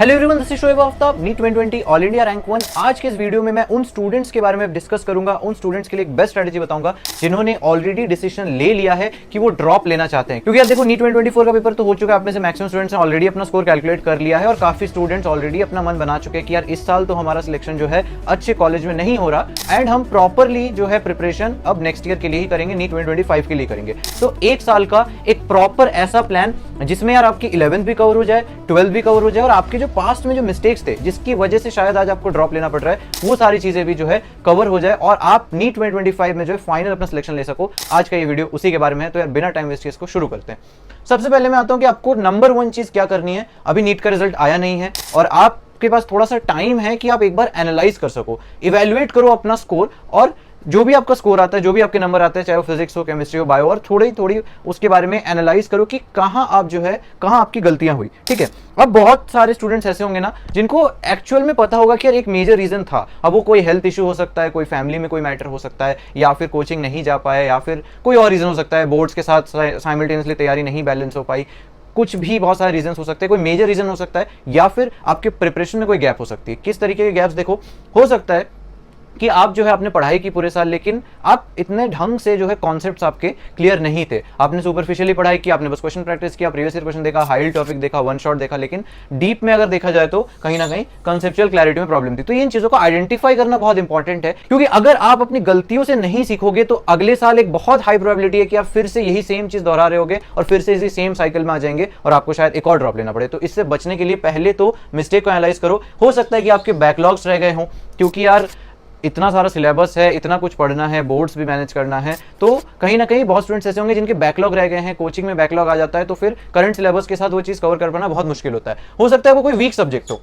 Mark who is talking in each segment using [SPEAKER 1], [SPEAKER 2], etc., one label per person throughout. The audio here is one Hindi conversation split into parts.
[SPEAKER 1] Hello everyone, this is Shoaib Aftab, NEET 2020 all India rank 1। आज के इस वीडियो में मैं उन स्टूडेंट्स के बारे में डिस्कस करूंगा, उन स्टूडेंट्स के लिए एक बेस्ट स्ट्रेटजी बताऊंगा जिन्होंने ऑलरेडी डिसीजन ले लिया है कि वो ड्रॉप लेना चाहते हैं। क्योंकि यार देखो, नीट 2024 का पेपर तो हो चुका है, आप में से मैक्सिमम स्टूडेंट्स ने ऑलरेडी अपना स्कोर कैलकुलेट कर लिया है और काफी स्टूडेंट्स ऑलरेडी अपना मन बना चुके हैं कि यार इस साल तो हमारा सिलेक्शन जो है अच्छे कॉलेज में नहीं हो रहा एंड हम प्रॉपरली जो है प्रिपरेशन अब नेक्स्ट ईयर के लिए ही करेंगे, नीट 2025 के लिए करेंगे। तो एक साल का एक प्रॉपर ऐसा प्लान जिसमें यार आपकी 11th भी कवर हो जाए, 12th भी कवर हो जाए और आपके जो पास्ट में जो मिस्टेक्स थे जिसकी वजह से शायद आज आपको ड्रॉप लेना पड़ रहा है, वो सारी चीजें भी जो है कवर हो जाए और आप नीट 2025 में जो है फाइनल अपना सिलेक्शन ले सको। आज का ये वीडियो उसी के बारे में है। तो यार बिना टाइम वेस्ट इसको शुरू करते हैं। सबसे पहले मैं आता हूं कि आपको नंबर 1 चीज क्या करनी है। अभी नीट का रिजल्ट आया नहीं है और आपके पास थोड़ा सा टाइम है कि आप एक बार एनालाइज कर सको, इवेल्युएट करो अपना स्कोर और जो भी आपका स्कोर आता है, जो भी आपके नंबर आते हैं, चाहे वो फिजिक्स हो, केमिस्ट्री हो, बायो, और थोड़ी उसके बारे में एनालाइज करो कि कहां आप जो है, कहां आपकी गलतियां हुई। ठीक है, अब बहुत सारे स्टूडेंट्स ऐसे होंगे ना जिनको एक्चुअल में पता होगा कि यार एक मेजर रीजन था। अब वो कोई हेल्थ इशू हो सकता है, कोई फैमिली में कोई मैटर हो सकता है, या फिर कोचिंग नहीं जा पाए, या फिर कोई और रीजन हो सकता है, बोर्ड्स के साथ साइमल्टेनियसली तैयारी नहीं बैलेंस हो पाई, कुछ भी बहुत सारे रीजन हो सकते हैं। कोई मेजर रीजन हो सकता है या फिर आपके प्रिपरेशन में कोई गैप हो सकती है। किस तरीके के गैप्स? देखो, हो सकता है कि आप जो है आपने पढ़ाई की पूरे साल, लेकिन आप इतने ढंग से जो है कॉन्सेप्ट्स आपके क्लियर नहीं थे। आपने सुपरफिशियली पढ़ाई की, आपने बस क्वेश्चन प्रैक्टिस किया, प्रीवियस ईयर क्वेश्चन देखा, हाई टॉपिक देखा, वन शॉट देखा, लेकिन डीप में अगर देखा जाए तो कहीं ना कहीं कंसेप्चुअल क्लैरिटी में प्रॉब्लम थी। तो इन चीजों को आइडेंटिफाई करना बहुत इंपॉर्टेंट है, क्योंकि अगर आप अपनी गलतियों से नहीं सीखोगे तो अगले साल एक बहुत हाई प्रोबेबिलिटी है कि आप फिर से यही सेम चीज दोहरा रहे होगे और फिर से इसी सेम साइकिल में आ जाएंगे और आपको शायद एक और ड्रॉप लेना पड़े। तो इससे बचने के लिए पहले तो मिस्टेक को एनालाइज करो। हो सकता है कि आपके बैकलॉग्स रह गए हों, क्योंकि यार इतना सारा सिलेबस है, इतना कुछ पढ़ना है, बोर्ड्स भी मैनेज करना है, तो कहीं ना कहीं बहुत स्टूडेंट्स ऐसे होंगे जिनके बैकलॉग रह गए हैं, कोचिंग में बैकलॉग आ जाता है, तो फिर करंट सिलेबस के साथ वो चीज़ कवर कर पाना बहुत मुश्किल होता है। हो सकता है वो कोई वीक सब्जेक्ट हो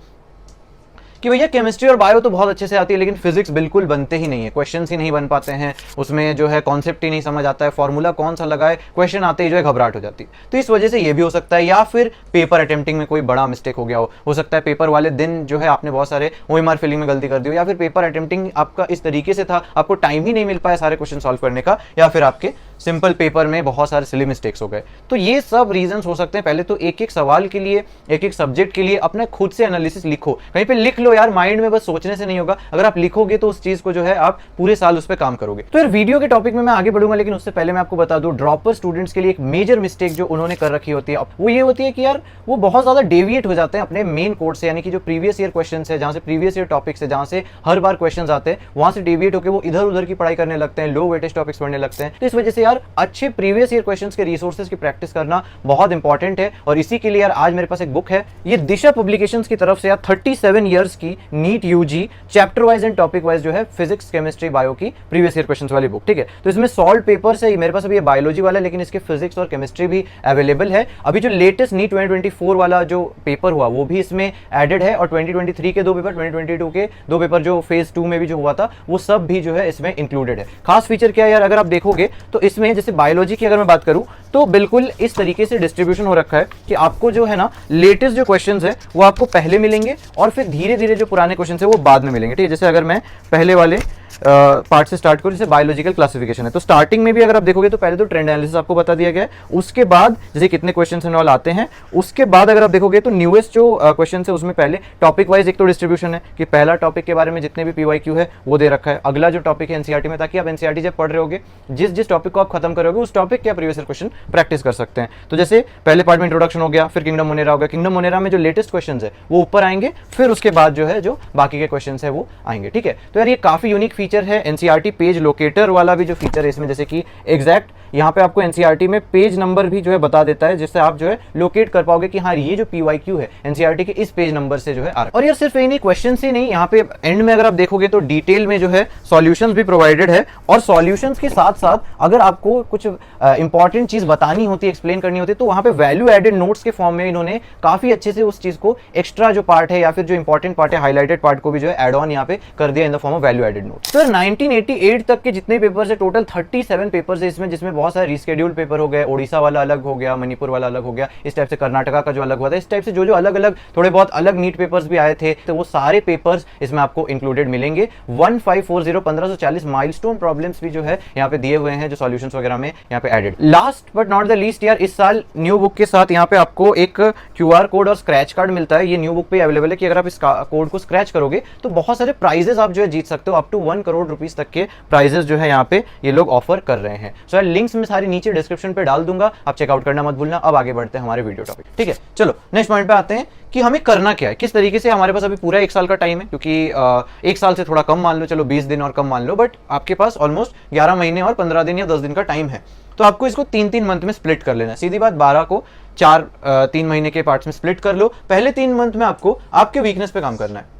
[SPEAKER 1] कि भैया केमिस्ट्री और बायो तो बहुत अच्छे से आती है, लेकिन फिजिक्स बिल्कुल बनते ही नहीं है, क्वेश्चंस ही नहीं बन पाते हैं, उसमें जो है कॉन्सेप्ट ही नहीं समझ आता है, फॉर्मूला कौन सा लगाए, क्वेश्चन आते ही जो है घबराहट हो जाती है। तो इस वजह से ये भी हो सकता है, या फिर पेपर अटेम्प्टिंग में कोई बड़ा मिस्टेक हो गया हो सकता है पेपर वाले दिन जो है आपने बहुत सारे ओएमआर फिलिंग में गलती कर दी हो, या फिर पेपर अटेम्प्टिंग आपका इस तरीके से था, आपको टाइम ही नहीं मिल पाया सारे क्वेश्चन सॉल्व करने का, या फिर आपके सिंपल पेपर में बहुत सारे सिली मिस्टेक्स हो गए। तो ये सब रीजंस हो सकते हैं। पहले तो एक एक सवाल के लिए, एक एक सब्जेक्ट के लिए अपने खुद से एनालिसिस लिखो, कहीं पे लिख लो यार, माइंड में बस सोचने से नहीं होगा। अगर आप लिखोगे तो उस चीज को जो है आप पूरे साल उस पर काम करोगे। तो यार वीडियो के टॉपिक में मैं आगे बढ़ूंगा, लेकिन उससे पहले मैं आपको बता दूं, ड्रॉपर स्टूडेंट्स के लिए एक मेजर मिस्टेक जो उन्होंने कर रखी होती है वो ये होती है कि यार वो बहुत ज्यादा डेविएट हो जाते हैं अपने मेन कोर्स से, यानी कि जो प्रीवियस ईयर क्वेश्चन है, जहां से प्रीवियस ईयर टॉपिक्स है, जहां से हर बार क्वेश्चन आते हैं, वहां से डेविएट होकर वो इधर उधर की पढ़ाई करने लगते हैं, लो वेटेज टॉपिक्स पढ़ने लगते हैं। तो इस वजह से यार अच्छे प्रीवियस ईयर क्वेश्चंस के रिसोर्सेज की प्रैक्टिस करना बहुत इंपॉर्टेंट है। और इसी के लिए यार आज मेरे पास एक बुक है, ये दिशा पब्लिकेशंस की तरफ से यार 37 इयर्स की NEET UG chapter wise and topic wise जो है फिजिक्स, केमिस्ट्री, बायो की प्रीवियस ईयर क्वेश्चंस वाली बुक। ठीक है, तो इसमें सॉल्व पेपर्स है, मेरे पास अभी ये बायोलॉजी वाला है, लेकिन इसके फिजिक्स और केमिस्ट्री भी अवेलेबल है। अभी जो लेटेस्ट नीट 2024 वाला जो पेपर हुआ वो भी इसमें एडेड है, और 2023 के 2 पेपर, 2022 के 2 पेपर जो फेज 2 में भी जो हुआ था वो सब भी जो है इसमें इंक्लूडेड है। खास फीचर क्या है यार, अगर आप देखोगे तो इसमें जैसे बायोलॉजी की अगर मैं बात करूं तो बिल्कुल इस तरीके से डिस्ट्रीब्यूशन हो रखा है कि आपको जो है ना लेटेस्ट जो क्वेश्चंस है वो आपको पहले मिलेंगे और फिर धीरे धीरे जो पुराने क्वेश्चंस है वो बाद में मिलेंगे। ठीक है, जैसे अगर मैं पहले वाले पार्ट से स्टार्ट करूं, जैसे बायोलॉजिकल क्लासिफिकेशन है, तो स्टार्टिंग में भी अगर आप देखोगे तो पहले तो ट्रेंड एनालिसिस आपको बता दिया गया है, उसके बाद जैसे कितने क्वेश्चंस एंड ऑल आते हैं, उसके बाद अगर आप देखोगे तो न्यूएस्ट जो क्वेश्चंस है उसमें पहले टॉपिक वाइज एक तो डिस्ट्रीब्यूशन है कि पहला टॉपिक के बारे में जितने भी पीवाईक्यू है वो दे रखा है, अगला जो टॉपिक है एनसीईआरटी में, ताकि आप एनसीईआरटी जब पढ़ रहे होगे जिस टॉपिक को आप खत्म करोगे उस टॉपिक के प्रीवियस ईयर क्वेश्चन प्रैक्टिस कर सकते हैं। तो जैसे पहले पार्ट में इंट्रोडक्शन हो गया, फिर किंगडम मोनेरा हो गया, किंगडम मोनेरा में जो लेटेस्ट क्वेश्चंस है वो ऊपर आएंगे, फिर उसके बाद जो है जो बाकी के क्वेश्चंस है वो आएंगे। ठीक है, तो यार ये काफी यूनिक फीचर है। एनसीईआरटी पेज लोकेटर वाला भी जो फीचर है इसमें, जैसे कि एग्जैक्ट यहाँ पे आपको एनसीईआरटी में पेज नंबर भी जो है बता देता है, जिससे आप जो है लोकेट कर पाओगे कि हाँ ये जो पीवाईक्यू है एनसीईआरटी के इस पेज नंबर से जो है आ रहा है। और यार सिर्फ यही नहीं, क्वेश्चन ही नहीं, यहाँ पे एंड में अगर आप देखोगे तो डिटेल में जो है सॉल्यूशंस भी प्रोवाइडेड है, और सॉल्यूशंस के साथ साथ अगर आपको कुछ इंपॉर्टेंट चीज बतानी होती है, एक्सप्लेन करनी होती है, तो वहां पे वैल्यू एडेड नोट्स के फॉर्म में इन्होंने काफी अच्छे से उस चीज को एक्स्ट्रा जो पार्ट है या फिर जो इंपॉर्टेंट पार्ट है, हाईलाइटेड पार्ट को भी जो है एड ऑन यहाँ पे कर दिया in the form of value added notes. तो 1988 तक के जितने पेपर्स है, टोटल 37 पेपर्स है इसमें, जिसमें बहुत सारे रिस्केड्यूल्ड पेपर हो गए, ओडिशा वाला अलग हो गया, मणिपुर वाला अलग हो गया, इस टाइप से कर्नाटका का जो अलग हुआ था, इस टाइप से जो जो अलग अलग थोड़े बहुत अलग नीट पेपर्स भी आए थे, तो वो सारे पेपर्स इसमें आपको इंक्लूडेड मिलेंगे। 1540 माइलस्टोन प्रॉब्लम्स भी जो है यहाँ पे दिए हुए हैं, जो सॉल्यूशंस वगैरह में यहाँ पे added. Last but not the least यार, इस साल न्यू बुक के साथ यहाँ पे आपको एक QR कोड और स्क्रैच कार्ड मिलता है। ये न्यू बुक पे अवेलेबल है कि अगर आप इस कोड को स्क्रैच करोगे तो बहुत सारे प्राइजेस आप जो है जीत सकते हो, अप टू 1 करोड़ रुपीस तक के प्राइजेस जो है यहाँ पे ये लोग ऑफर कर रहे हैं। सो यार लिंक्स मैं सारी नीचे डिस्क्रिप्शन पे डाल दूंगा, आप चेकआउट करना मत भूलना। अब आगे बढ़ते हैं हमारे वीडियो टॉपिक, ठीक है। चलो नेक्स्ट पॉइंट पे आते हैं कि हमें करना क्या है, किस तरीके से। हमारे पास अभी पूरा 1 साल का टाइम है, क्योंकि 1 साल से थोड़ा कम मान लो, चलो 20 दिन और कम मान लो, बट आपके पास ऑलमोस्ट 11 महीने और 15 दिन या 10 दिन का टाइम है। तो आपको इसको 3-3 मंथ में स्प्लिट कर लेना है। सीधी बात, 12 को 3 महीने के पार्ट्स में स्प्लिट कर लो। पहले 3 मंथ में आपको आपके वीकनेस पे काम करना है।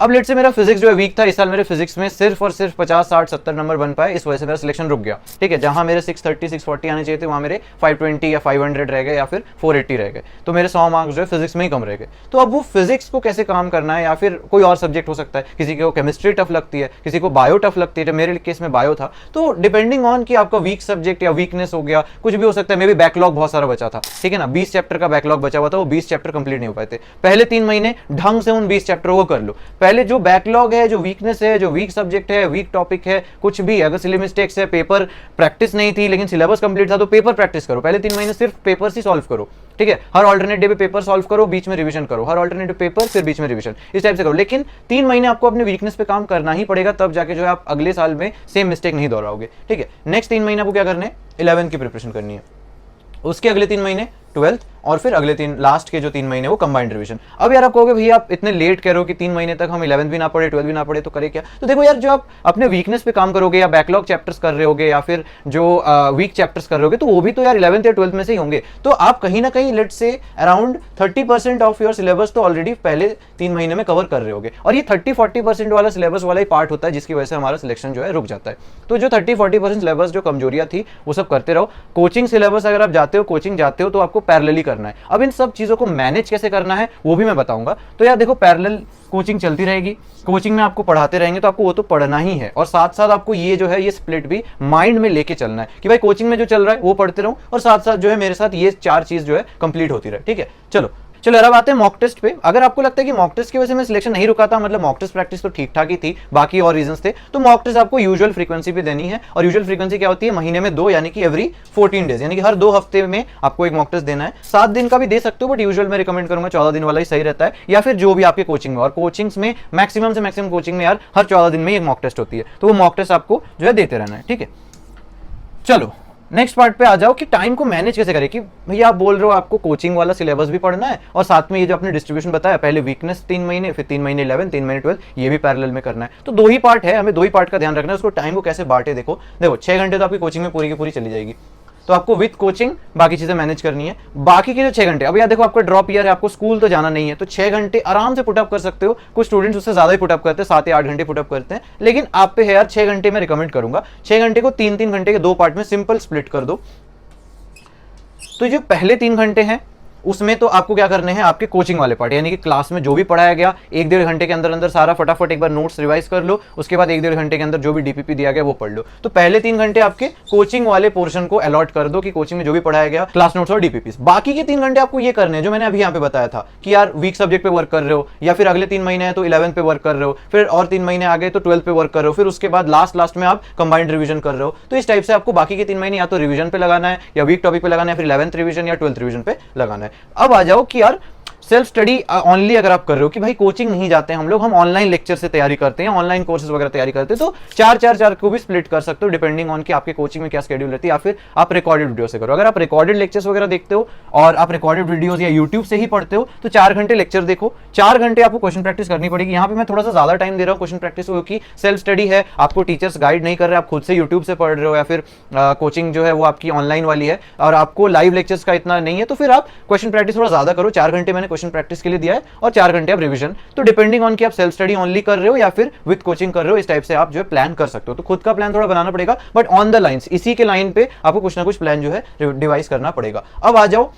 [SPEAKER 1] अब लेट से मेरा फिजिक्स जो है वीक था, इस साल मेरे फिजिक्स में सिर्फ और सिर्फ 50, 60, 70 नंबर बन पाए, इस वजह से मेरा सिलेक्शन रुक गया, ठीक है। जहां मेरे 630, 640 आने चाहिए थे, वहां मेरे 520 या 500 रह गए या फिर 480 रह गए। तो मेरे 100 मार्क्स जो है फिजिक्स में ही कम रह गए। तो अब वो फिजिक्स को कैसे काम करना है, या फिर कोई और सब्जेक्ट हो सकता है, किसी को केमिस्ट्री टफ लगती है, किसी को बायो टफ लगती है, मेरे केस में बायो था। तो डिपेंडिंग ऑन कि आपका वीक सब्जेक्ट या वीकनेस हो गया, कुछ भी हो सकता है। मे बी बैकलॉग बहुत सारा बचा था, ठीक है ना, 20 चैप्टर का बैकलॉग बचा हुआ था, वो 20 चैप्टर कंप्लीट नहीं हो पाए थे। पहले 3 महीने ढंग से उन 20 चैप्टरों को कर लो। पहले जो बैकलॉग है, जो वीकनेस है, जो वीक सब्जेक्ट है, वीक टॉपिक है, कुछ भी अगर सिली मिस्टेक्स है, पेपर प्रैक्टिस नहीं थी लेकिन सिलेबस कंप्लीट था, तो पेपर प्रैक्टिस करो। पहले 3 महीने सिर्फ पेपर्स ही सॉल्व करो, ठीक है। हर ऑल्टरनेट डे पे पेपर सॉल्व करो, बीच में रिवीजन करो, हर ऑल्टरनेट पेपर फिर बीच में रिवीजन, इस टाइप से करो। लेकिन 3 महीने आपको अपने वीकनेस पे काम करना ही पड़ेगा, तब जाके जो है आप अगले साल में सेम मिस्टेक नहीं दोहराओगे, ठीक है। नेक्स्ट 3 महीने आपको क्या करना है, 11th की प्रिपरेशन करनी है। उसके अगले 3 महीने 12th, और फिर अगले 3 लास्ट के जो 3 महीने वो कंबाइंड रिवीजन। अब यार आप कहोगे भैया आप इतने लेट कह रहे हो कि 3 महीने तक हम 11th भी ना पढ़े, 12th भी ना पढ़े, तो करे क्या। तो देखो यार, जो आप अपने वीकनेस पे काम करोगे, या बैकलॉग चैप्टर्स कर रहे होगे, या फिर जो वीक चैप्टर्स कर रहे होगे, तो वो भी तो यार 11th या 12th में से ही होंगे। तो आप कहीं ना कहीं लेट से अराउंड 30% ऑफ योर सिलेबस तो ऑलरेडी पहले 3 महीने में कवर कर रहे होगे। और ये 30-40% वाला सिलेबस वाला ही पार्ट होता है, जिसकी वजह से हमारा सिलेक्शन जो है रुक जाता है। तो जो 30-40% सिलेबस जो कमजोरियां थी वो सब करते रहो। कोचिंग सिलेबस अगर आप जाते हो, कोचिंग जाते हो, तो आपको पैरेलली करना है। अब इन सब चीजों को मैनेज कैसे करना है वो भी मैं बताऊंगा। तो यार देखो, पैरेलल कोचिंग चलती रहेगी, कोचिंग में आपको पढ़ाते रहेंगे, तो आपको वो तो पढ़ना ही है, और साथ साथ आपको ये जो है ये स्प्लिट भी माइंड में लेके चलना है कि भाई कोचिंग में जो चल रहा है वो पढ़ते रहो, और साथ साथ जो है मेरे साथ ये 4 चीज जो है कंप्लीट होती रहे, ठीक है। चलो अब आते हैं मॉक टेस्ट पे। अगर आपको लगता है कि मॉक टेस्ट की वजह से मैं सिलेक्शन नहीं रुका था, मतलब मॉक टेस्ट प्रैक्टिस तो ठीक ठाक ही थी, बाकी और रीजंस थे, तो मॉक टेस्ट आपको यूजुअल फ्रीक्वेंसी पे देनी है। और यूजुअल फ्रीक्वेंसी क्या होती है, महीने में 2, यानी कि एवरी 14 डेज, यानी कि हर 2 हफ्ते में आपको एक मॉक टेस्ट देना है। 7 दिन का भी दे सकते हो, बट यूजुअल मैं रिकमेंड करूंगा 14 दिन वाला ही सही रहता है, या फिर जो भी आपके कोचिंग में। और कोचिंग्स में मैक्सिमम से मैक्सिमम कोचिंग में यार हर 14 दिन में एक मॉक टेस्ट होती है, तो वो मॉक टेस्ट आपको जो है देते रहना है, ठीक है। चलो नेक्स्ट पार्ट पे आ जाओ कि टाइम को मैनेज कैसे करें। कि भैया आप बोल रहे हो आपको कोचिंग वाला सिलेबस भी पढ़ना है, और साथ में ये जो आपने डिस्ट्रीब्यूशन बताया, पहले वीकनेस 3 महीने, फिर 3 महीने 11, 3 महीने 12, ये भी पैरेलल में करना है। तो 2 ही पार्ट है, हमें 2 ही पार्ट का ध्यान रखना है। उसको टाइम को कैसे बांटे, देखो 6 घंटे तो आपकी कोचिंग में पूरी की पूरी चली जाएगी, तो आपको विद कोचिंग बाकी चीजें मैनेज करनी है। बाकी के जो 6 घंटे, अब यार देखो आपका ड्रॉप ईयर है, आपको स्कूल तो जाना नहीं है, तो 6 घंटे आराम से पुटअप कर सकते हो। कुछ स्टूडेंट्स उससे ज्यादा ही पुटअप करते हैं, 7 या 8 घंटे पुटअप करते हैं, लेकिन आप पे है यार 6 घंटे मैं रिकमेंड करूंगा। 6 घंटे को 3-3 घंटे के 2 पार्ट में सिंपल स्प्लिट कर दो। तो जो पहले 3 घंटे हैं उसमें तो आपको क्या करने हैं, आपके कोचिंग वाले पार्ट, यानी कि क्लास में जो भी पढ़ाया गया 1-1.5 घंटे के अंदर अंदर सारा फटाफट एक बार नोट्स रिवाइज कर लो। उसके बाद 1-1.5 घंटे के अंदर जो भी डीपीपी दिया गया वो पढ़ लो। तो पहले 3 घंटे आपके कोचिंग वाले पोर्शन को अलॉट कर दो कि कोचिंग में जो भी पढ़ाया गया, क्लास नोट्स और डीपीपी। बाकी के 3 घंटे आपको ये करने हैं जो मैंने अभी यहाँ पे बताया था कि यार वीक सब्जेक्ट पे वर्क कर रहे हो, या फिर अगले 3 महीने है तो 11th पे वर्क कर रहे हो, फिर और 3 महीने आ गए तो 12th पे वर्क कर रहे हो, फिर उसके बाद लास्ट में आप कंबाइंड रिवीजन कर रहे हो। तो इस टाइप से आपको बाकी के 3 महीने या तो रिवीजन पे लगाना है, या वीक टॉपिक पे लगाना है, फिर 11th रिवीजन या 12th रिवीजन पे लगाना है। अब आ जाओ कि यार सेल्फ स्टडी ओनली अगर आप कर रहे हो कि भाई कोचिंग नहीं जाते हम लोग, हम ऑनलाइन लेक्चर से तैयारी करते हैं, ऑनलाइन कोर्सेज वगैरह तैयारी करते हैं, तो 4-4 को भी स्प्लिट कर सकते हो डिपेंडिंग ऑन कि आपके कोचिंग में क्या शेड्यूल रहती है, या फिर आप रिकॉर्डेड वीडियो से करो। अगर आप रिकॉर्डेड लेक्चर्स वगैरह देखते हो और आप रिकॉर्डेड वीडियोस या यूट्यूब से ही पढ़ते हो, तो 4 घंटे लेक्चर देखो, 4 घंटे आपको क्वेश्चन प्रैक्टिस करनी पड़ेगी। यहाँ पे मैं थोड़ा सा ज्यादा टाइम दे रहा हूँ क्वेश्चन प्रैक्टिस को, क्योंकि सेल्फ स्टडी है, आपको टीचर्स गाइड नहीं कर रहे, आप खुद से यूट्यूब से पढ़ रहे हो, या फिर कोचिंग जो है वो आपकी ऑनलाइन वाली है और आपको लाइव लेक्चर्स का इतना नहीं है, तो फिर आप क्वेश्चन प्रैक्टिस थोड़ा ज्यादा करो। 4 घंटे मैंने क्वेश्चन प्रैक्टिस के लिए दिया है और 4 घंटे आप रिवीजन। तो डिपेंडिंग ऑन कि आप सेल्फ स्टडी ओनली कर रहे हो या फिर विद कोचिंग कर रहे हो, इस टाइप से आप जो है प्लान कर सकते हो। तो खुद का प्लान थोड़ा बनाना पड़ेगा, बट ऑन द लाइंस, इसी के लाइन पे आपको कुछ ना कुछ प्लान जो है डिवाइस करना पड़ेगा। अब आ जाओ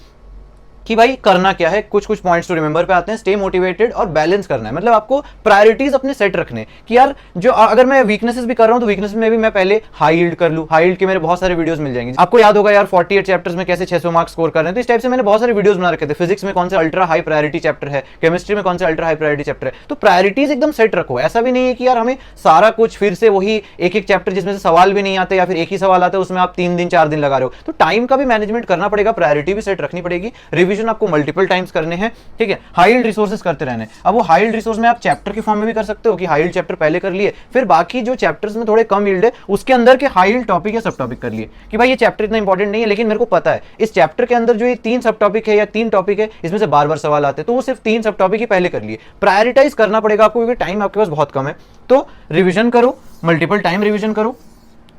[SPEAKER 1] कि भाई करना क्या है, कुछ कुछ पॉइंट्स टू रिमेंबर पे आते हैं। स्टे मोटिवेटेड और बैलेंस करना है, मतलब आपको प्रायोरिटीज अपने सेट रखने कि यार जो अगर मैं वीकनेसेस भी कर रहा हूं तो वीकनेस में भी मैं पहले हाई यील्ड कर लूं। हाई यील्ड के मेरे बहुत सारे वीडियोस मिल जाएंगे, आपको याद होगा यार 48 चैप्टर्स में कैसे 600 मार्क्स स्कोर कर रहे हैं। तो इस टाइप से मैंने बहुत सारे वीडियोस बना रखे थे। फिजिक्स में कौन सा अल्ट्रा हाई प्रायोरिटी चैप्टर है, केमिस्ट्री में कौन सा अल्ट्रा हाई प्रायोरिटी चैप्टर है। तो प्रायोरिटीज एकदम सेट रखो। ऐसा भी नहीं है कि यार हमें सारा कुछ फिर से वही एक एक चैप्टर जिसमें से सवाल भी नहीं आते या फिर एक ही सवाल आता है उसमें आप 3 दिन 4 दिन लगा रहे हो। तो टाइम का भी मैनेजमेंट करना पड़ेगा, प्रायोरिटी भी सेट रखनी पड़ेगी। रिवीजन आपको मल्टीपल टाइम्स करने हैं, ठीक है। हाई यील्ड रिसोर्सेज करते रहने। अब वो हाई यील्ड रिसोर्स में आप चैप्टर के फॉर्म में भी कर सकते हो कि हाई यील्ड चैप्टर पहले कर लिए, फिर बाकी जो चैप्टर्स में थोड़े कम यील्ड है उसके अंदर के हाई यील्ड टॉपिक या सब टॉपिक कर लिए कि भाई ये चैप्टर इतना इंपॉर्टेंट नहीं है लेकिन मेरे को पता है इस चैप्टर के अंदर जो ये 3 सब टॉपिक है या 3 टॉपिक है इसमें से बार बार सवाल आते हैं, तो वो सिर्फ 3 सब टॉपिक ही पहले कर लिए। प्रायोरिटाइज करना पड़ेगा आपको क्योंकि टाइम आपके पास बहुत कम है। तो रिवीजन करो, मल्टीपल टाइम रिवीजन करो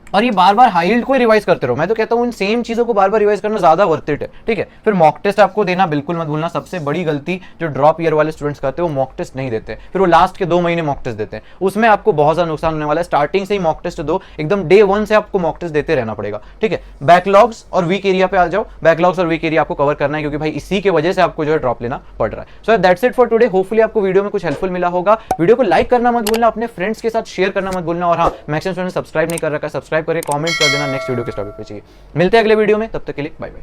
[SPEAKER 1] और ये बार बार हाई यील्ड को रिवाइज करते रहो। मैं तो कहता हूं इन सेम चीजों को बार बार रिवाइज करना ज्यादा वर्थ इट है, ठीक है। फिर मॉक टेस्ट आपको देना बिल्कुल मत भूलना। सबसे बड़ी गलती जो ड्रॉप ईयर वाले स्टूडेंट्स करते हैं वो मॉक टेस्ट नहीं देते, फिर वो लास्ट के 2 महीने मॉक टेस्ट देते हैं। उसमें आपको बहुत ज्यादा नुकसान होने वाला है। स्टार्टिंग से ही मॉक टेस्ट दो, एकदम डे 1 से आपको मॉक टेस्ट देते रहना पड़ेगा, ठीक है। बैकलॉग्स और वीक एरिया पे आ जाओ। बैकलॉग्स और वीक एरिया आपको कवर करना है क्योंकि भाई इसी की वजह से आपको जो है ड्रॉप लेना पड़ रहा है। So that's it for today. Hopefully आपको वीडियो में कुछ हेल्पफुल मिला होगा। वीडियो को लाइक करना मत भूलना, अपने फ्रेंड्स के साथ शेयर करना मत भूलना और हाँ, मैक्सिमम स्टूडेंट सब्सक्राइब नहीं कर रखा है, सब्सक्राइब करके कमेंट कर देना नेक्स्ट वीडियो किस टॉपिक पे चाहिए। मिलते हैं अगले वीडियो में, तब तक के लिए बाय बाय।